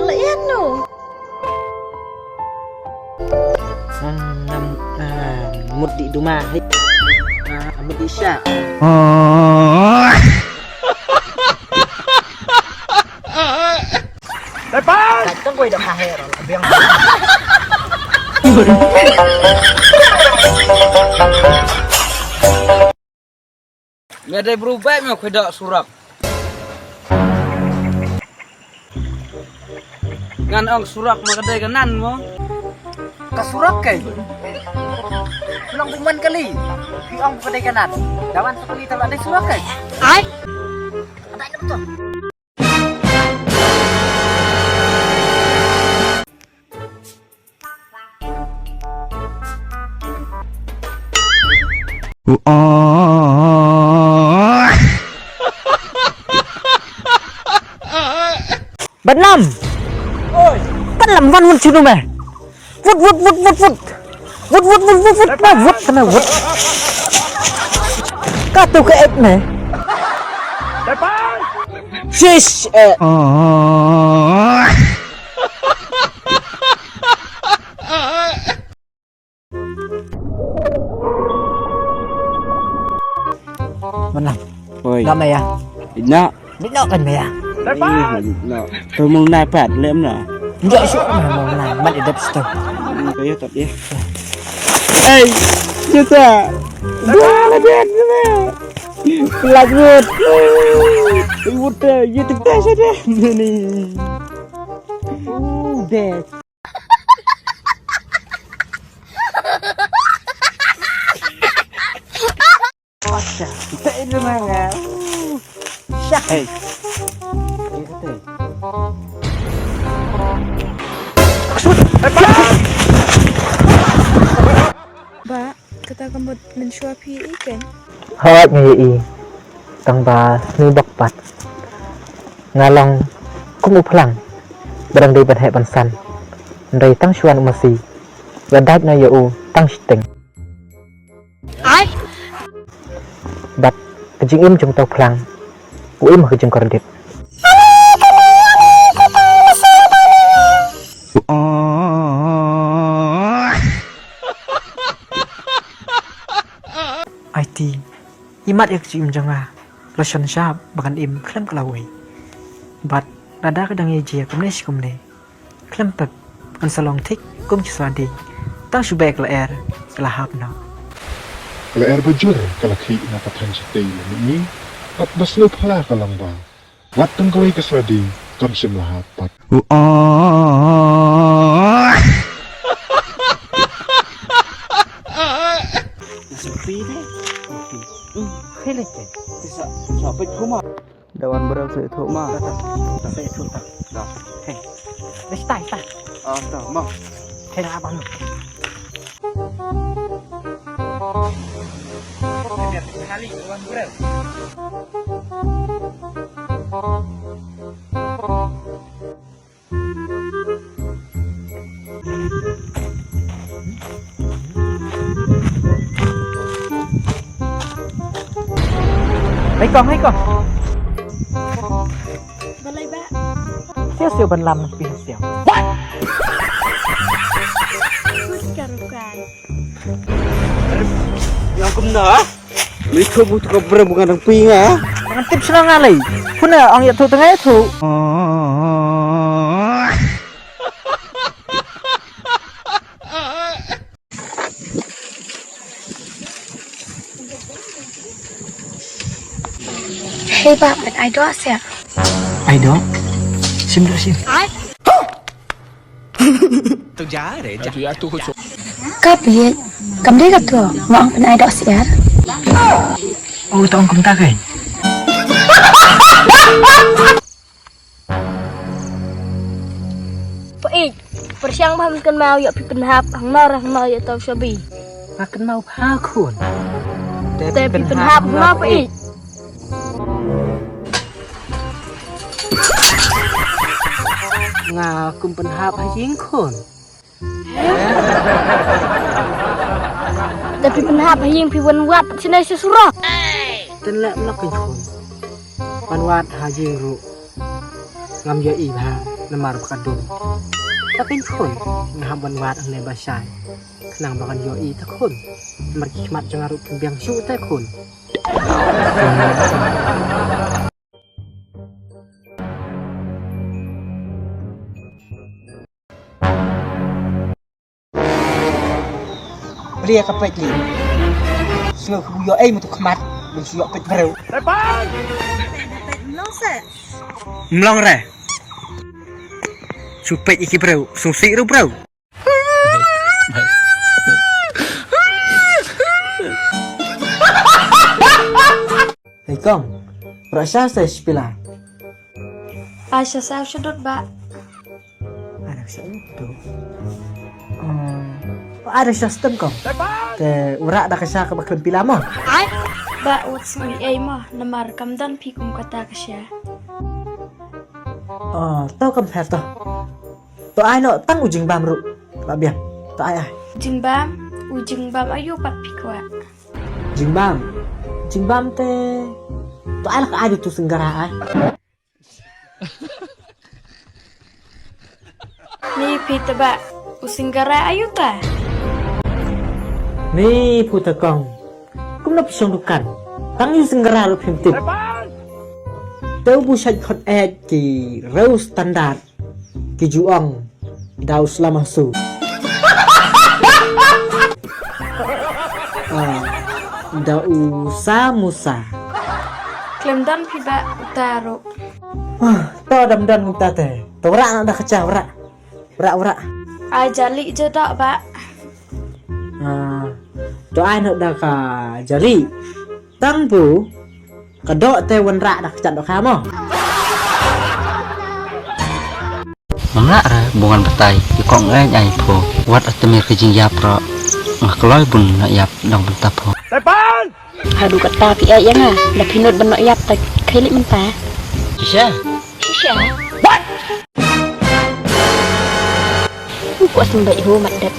lang yan, no? Một đi đu ma hết. Một đi xa. Đại ba. Chắc quay được hà hè rồi là biếng. Nggak ada berubah memang kuda surak. Ngan ong surak makadai kanan mo. Kasurak kay. Pulang buman kali. Piang kedai kanan. Dawan sekali tak ada surak kay. Ay! Ada ini betul. Bạn Lâm. Oi, Bạn làm văn vút chứ đâu mày. Vút vút vút vút vút. Vút vút vút vút vút mà vút cái này vút. Các tôi cái ếch này. Đại ba. Fish. Bạn Lâm. oi. Làm mày à? Ina. Biết nó cần mày à? Đại ba. Tôi mau naik pat lem lah. Enggak sih mày mau làm bạn để đập stop. Kaya tak dia. Eh, kita. Dua lagi ni. Lanjut. Udah, ya kita saja. Ni. Deh. Pasha, kita ini mana? Syah. Hey. Ini kata. Ba, kata kamu mensuapi ikan. Hawat ngayi tang ba ni bakpat ngalong kumu plang barang di badhe bansan ndai tang chuan umasi wadat na yu tang sting Ay! bat kejing im jung tau plang u im kejing kordit IT imat yak im janga lotion shop bakan im klem kelawai bat nada kadang ye kumnes kumne klem pep an salong tik kum chuswadi tang shubek la air selahap na Kalau air bajur kalau khi na pathan chitei ni at basno phala kalang ba wat tang koi kaswadi kam sim lahat pat Sepi deh. khele ke Bisa sampai ke rumah. Dawan berang saya tu mah. sai thu ta Dah. hey wes tai ta Ah, dah mah. hey na abang Lihat sekali dawan berang. mấy con Balay ba? siêu siêu ban lam pin siêu Good karukan. Yang kemana? Mereka butuh berang bukan orang pinga. Jangan tips na nga lay puna ang yatu tengah itu Hey ba, ben ai đó siya? ai đó sim dulu sim Ay! Tu jare je. Kapit, kamde ka to, maang ben ai đó siya? oh tong kum ta kai Paik, persiang mahamkan mau ya pi penhap, hang mau ya tau sabi. akan mau pakun Tapi penhap mau paik. ngakum penhap hajing kun Tapi penhap haying pi wan wat sinai sesurah. tên lẹ nó kinh khủng văn wat hajing ru ngam ya i ba lemar bakadun. Tapi pun ngahaban wat ang nebasay. Kenang bakan yoi takun. Markikmat jangan rup biang syu takun. Ria kapet li. Sengok yo mutu kemat. Bung suyok pet bereu. Depan! Mlong re. Supet iki bro, susi ru bro. Hei kong, rasa saya sepila. Asya sa syudot ba? Ada sa itu. Ada sistem kong. Te ura da kasya ka baklan pila mo. Ay, ba what's my aim namar kamdan pikum kata kasya. Tao kam phép to. To ai no tang ujing bam ru. Ba biang. To ai ai. Jingbam, ujingbam ayu pat pikwa. Jingbam. Jingbam te. To ai ka adu tu senggara ai. Ni pita ba usinggara ayu ta? Ni puta kong. Kum na pisong dukan. Tang yu senggara ru phim tip. Teu bu saj khot ed ki rau standard ki juang dau selama su. Dau samusa. Klemdan piba utaro. To dam-dan mung tate. To ora nak dah kecah ora. Ora. Ajali je dak ba. To ai nak dah ka jari. Tang bu kadok te wan rak dah kecat dok kamu. Mamla ra bungan batai di kong ai po wat atemir ke jing yap ro ngakloi bun na yap dong bentap po. Depan! Hadu kata pi ay nga la pinot ban yap ta khili menta. Shisha. What? Ko sampai ho mat dap